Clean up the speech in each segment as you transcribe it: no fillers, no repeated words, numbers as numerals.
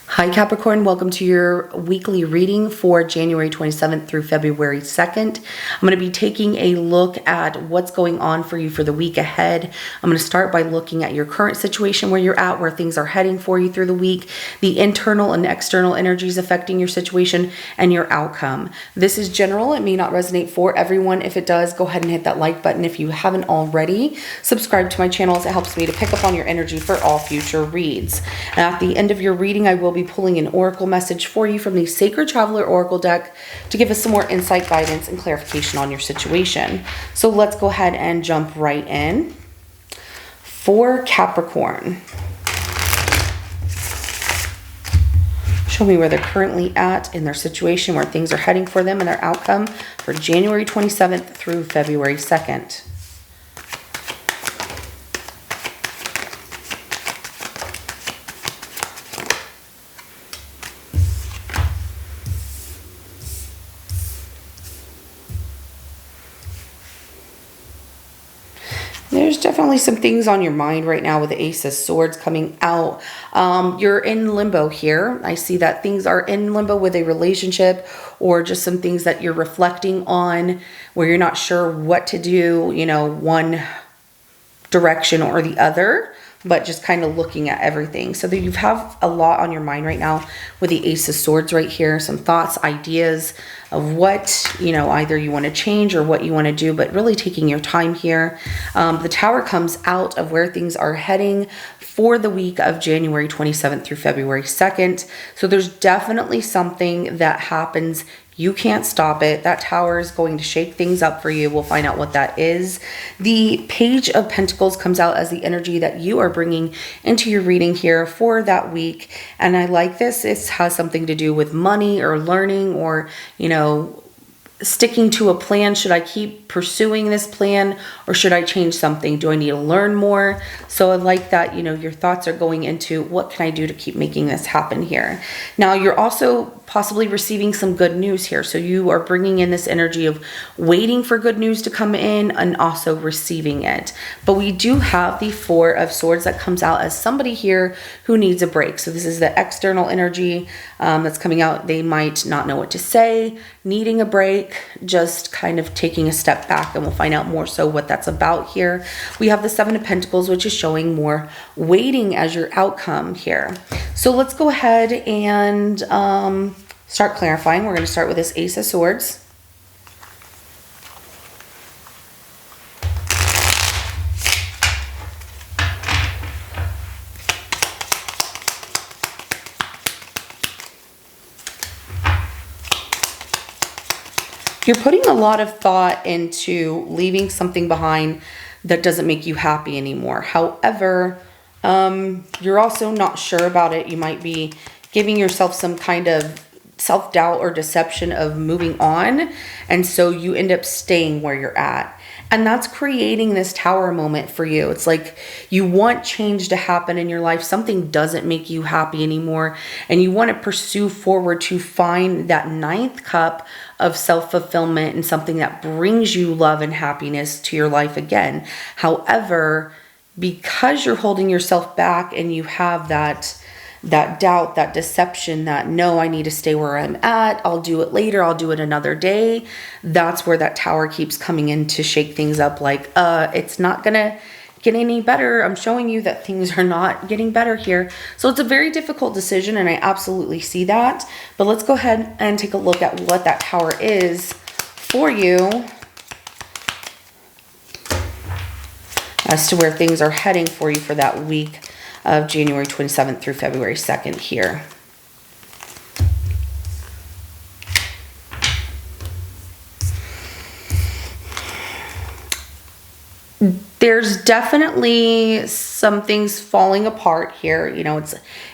Hi Capricorn, welcome to your weekly reading for January 27th through February 2nd. I'm going to be taking a look at what's going on for you for the week ahead. I'm going to start by looking at your current situation, where you're at, where things are heading for you through the week, the internal and external energies affecting your situation, and your outcome. This is general. It may not resonate for everyone. If it does, go ahead and hit that like button. If you haven't already, subscribe to my channel as it helps me to pick up on your energy for all future reads. And at the end of your reading, I will be pulling an oracle message for you from the Sacred Traveler Oracle deck to give us some more insight, guidance, and clarification on your situation. So let's go ahead and jump right in. For Capricorn, show me where they're currently at in their situation, where things are heading for them and their outcome for January 27th through February 2nd. There's definitely some things on your mind right now with the Ace of Swords coming out. You're in limbo here. I see that things are in limbo with a relationship, or just some things that you're reflecting on where you're not sure what to do, one direction or the other, but just kind of looking at everything. So that you have a lot on your mind right now with the Ace of Swords right here. Some thoughts, ideas of what, either you want to change or what you want to do, but really taking your time here. The Tower comes out of where things are heading for the week of January 27th through February 2nd. So there's definitely something that happens. You can't stop it. That Tower is going to shake things up for you. We'll find out what that is. The Page of Pentacles comes out as the energy that you are bringing into your reading here for that week. And I like this. It has something to do with money or learning, or, sticking to a plan. Should I keep pursuing this plan, or should I change something? Do I need to learn more? So I like that, your thoughts are going into what can I do to keep making this happen here. Now you're also possibly receiving some good news here. So you are bringing in this energy of waiting for good news to come in and also receiving it. But we do have the Four of Swords that comes out as somebody here who needs a break. So this is the external energy that's coming out. They might not know what to say, needing a break, just kind of taking a step back, and we'll find out more so what that's about here. We have the Seven of Pentacles, which is showing more waiting as your outcome here. So let's go ahead and start clarifying. We're going to start with this Ace of Swords. You're putting a lot of thought into leaving something behind that doesn't make you happy anymore. However, you're also not sure about it. You might be giving yourself some kind of self-doubt or deception of moving on. And so you end up staying where you're at. And that's creating this Tower moment for you. It's like you want change to happen in your life. Something doesn't make you happy anymore. And you want to pursue forward to find that ninth cup of self-fulfillment and something that brings you love and happiness to your life again. However, because you're holding yourself back and you have that doubt, that deception, that no, I need to stay where I'm at, I'll do it later, I'll do it another day, that's where that Tower keeps coming in to shake things up. Like, it's not gonna get any better. I'm showing you that things are not getting better here. So it's a very difficult decision, and I absolutely see that. But let's go ahead and take a look at what that Tower is for you as to where things are heading for you for that week of January 27th through February 2nd here. There's definitely some things falling apart here.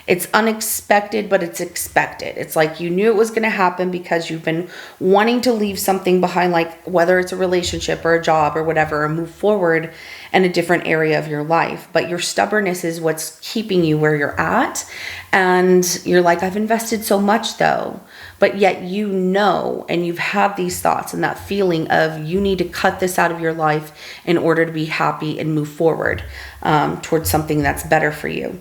It's unexpected, but it's expected. It's like you knew it was going to happen because you've been wanting to leave something behind, like whether it's a relationship or a job or whatever, or move forward in a different area of your life. But your stubbornness is what's keeping you where you're at. And you're like, I've invested so much though. But yet and you've had these thoughts and that feeling of you need to cut this out of your life in order to be happy and move forward towards something that's better for you.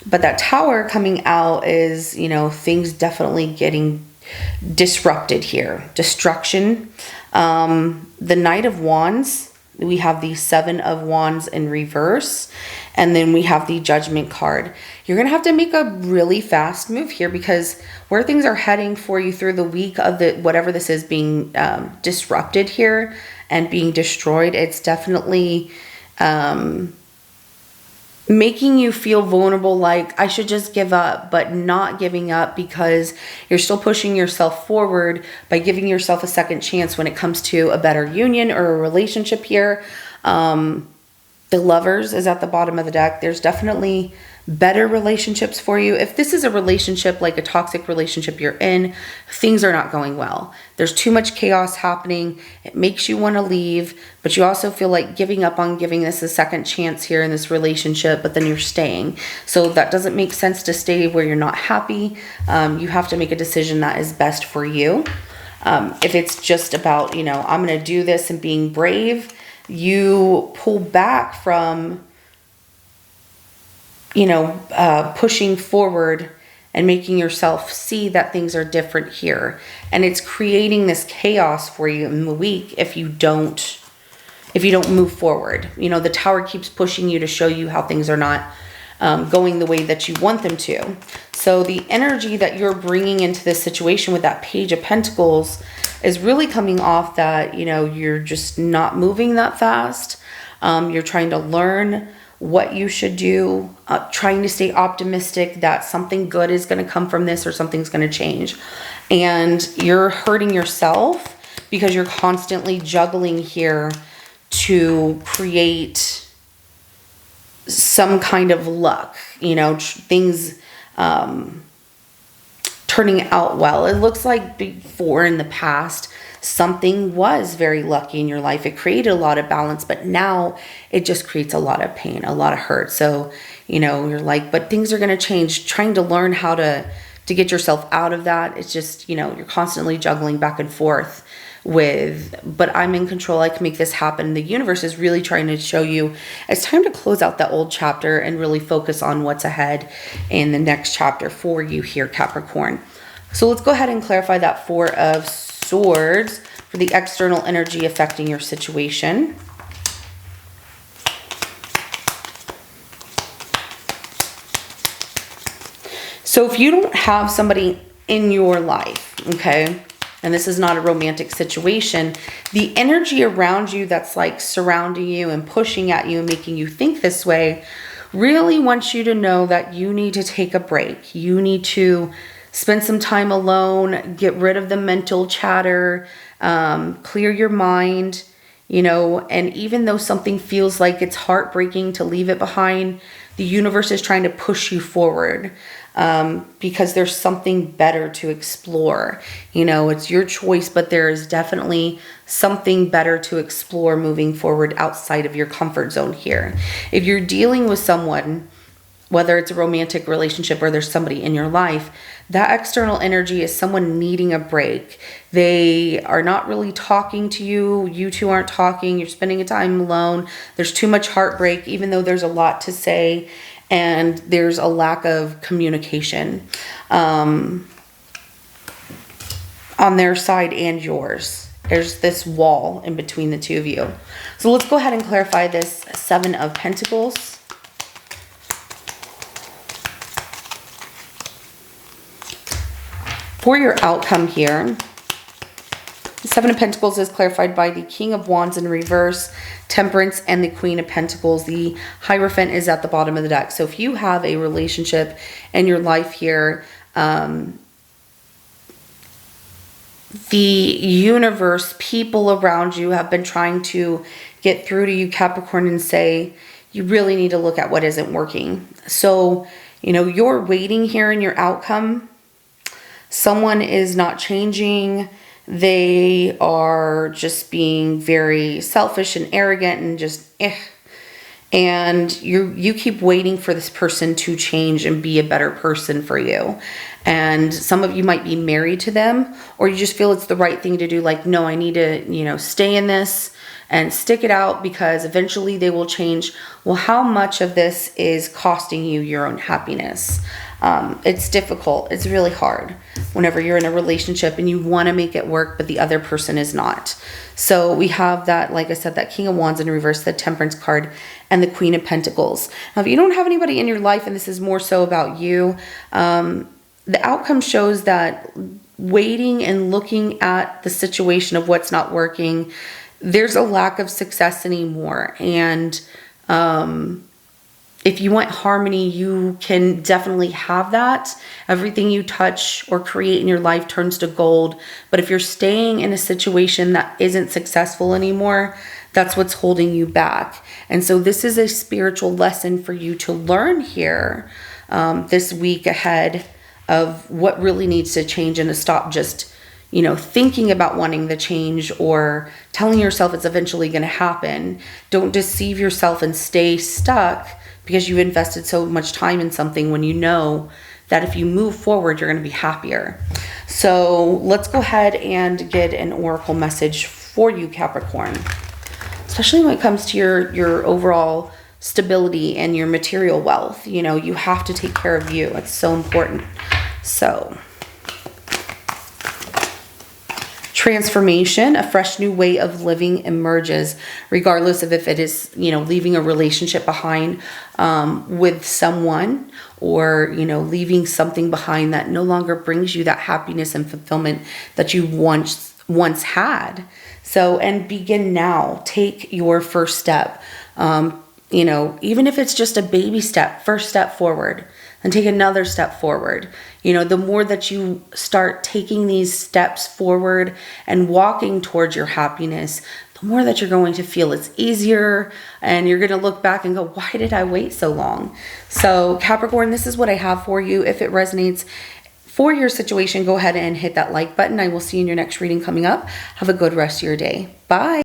But that Tower coming out is, you know, things definitely getting disrupted here. Destruction. The Knight of Wands, we have the Seven of Wands in reverse, and then we have the Judgment card. You're going to have to make a really fast move here, because where things are heading for you through the week of the whatever this is being disrupted here and being destroyed, it's definitely making you feel vulnerable, like I should just give up, but not giving up, because you're still pushing yourself forward by giving yourself a second chance when it comes to a better union or a relationship here. The Lovers is at the bottom of the deck. There's definitely better relationships for you. If this is a relationship, like a toxic relationship you're in, things are not going well. There's too much chaos happening. It makes you want to leave, but you also feel like giving up on giving this a second chance here in this relationship, but then you're staying. So that doesn't make sense to stay where you're not happy. You have to make a decision that is best for you. If it's just about, you know, I'm going to do this and being brave, you pull back from, you know, pushing forward and making yourself see that things are different here. And it's creating this chaos for you in the week if you don't move forward. You know, the Tower keeps pushing you to show you how things are not going the way that you want them to. So the energy that you're bringing into this situation with that Page of Pentacles is really coming off that, you know, you're just not moving that fast. You're trying to learn what you should do, trying to stay optimistic that something good is going to come from this or something's going to change. And you're hurting yourself because you're constantly juggling here to create some kind of luck, you know, things turning out well. It looks like before in the past, something was very lucky in your life. It created a lot of balance, but now it just creates a lot of pain, a lot of hurt. So, you know, you're like, but things are going to change. Trying to learn how to get yourself out of that. It's just, you know, you're constantly juggling back and forth with, but I'm in control. I can make this happen. The universe is really trying to show you it's time to close out that old chapter and really focus on what's ahead in the next chapter for you here, Capricorn. So let's go ahead and clarify that Four of Swords for the external energy affecting your situation. So if you don't have somebody in your life, okay, and this is not a romantic situation, the energy around you that's like surrounding you and pushing at you and making you think this way really wants you to know that you need to take a break. You need to spend some time alone, get rid of the mental chatter, clear your mind, you know, and even though something feels like it's heartbreaking to leave it behind, the universe is trying to push you forward because there's something better to explore. You know, it's your choice, but there is definitely something better to explore moving forward outside of your comfort zone here. If you're dealing with someone, whether it's a romantic relationship or there's somebody in your life, that external energy is someone needing a break. They are not really talking to you. You two aren't talking. You're spending a time alone. There's too much heartbreak, even though there's a lot to say, and there's a lack of communication on their side and yours. There's this wall in between the two of you. So let's go ahead and clarify this Seven of Pentacles. For your outcome here, the Seven of Pentacles is clarified by the King of Wands in reverse, Temperance, and the Queen of Pentacles. The Hierophant is at the bottom of the deck. So if you have a relationship in your life here, the universe, people around you have been trying to get through to you, Capricorn, and say, you really need to look at what isn't working. So, you know, you're waiting here in your outcome. Someone is not changing. They are just being very selfish and arrogant and just and you keep waiting for this person to change and be a better person for you. And some of you might be married to them, or you just feel it's the right thing to do. Like, no, I need to, you know, stay in this and stick it out, because eventually they will change. Well, how much of this is costing you your own happiness? It's difficult. It's really hard whenever you're in a relationship and you want to make it work, but the other person is not. So we have that, like I said, that King of Wands in reverse, the Temperance card, and the Queen of Pentacles. Now, if you don't have anybody in your life, and this is more so about you, the outcome shows that waiting and looking at the situation of what's not working, there's a lack of success anymore. And if you want harmony, you can definitely have that. Everything you touch or create in your life turns to gold. But if you're staying in a situation that isn't successful anymore, that's what's holding you back. And so this is a spiritual lesson for you to learn here this week ahead, of what really needs to change, and to stop just, thinking about wanting the change or telling yourself it's eventually going to happen. Don't deceive yourself and stay stuck because you invested so much time in something, when you know that if you move forward, you're going to be happier. So let's go ahead and get an oracle message for you, Capricorn, especially when it comes to your overall stability and your material wealth. You have to take care of you. It's so important. So, transformation, a fresh new way of living emerges, regardless of if it is, leaving a relationship behind with someone, or, leaving something behind that no longer brings you that happiness and fulfillment that you once had. So, and begin now. Take your first step. Even if it's just a baby step, first step forward, and take another step forward. The more that you start taking these steps forward and walking towards your happiness, the more that you're going to feel it's easier, and you're going to look back and go, why did I wait so long? So Capricorn, this is what I have for you. If it resonates for your situation, go ahead and hit that like button. I will see you in your next reading coming up. Have a good rest of your day. Bye.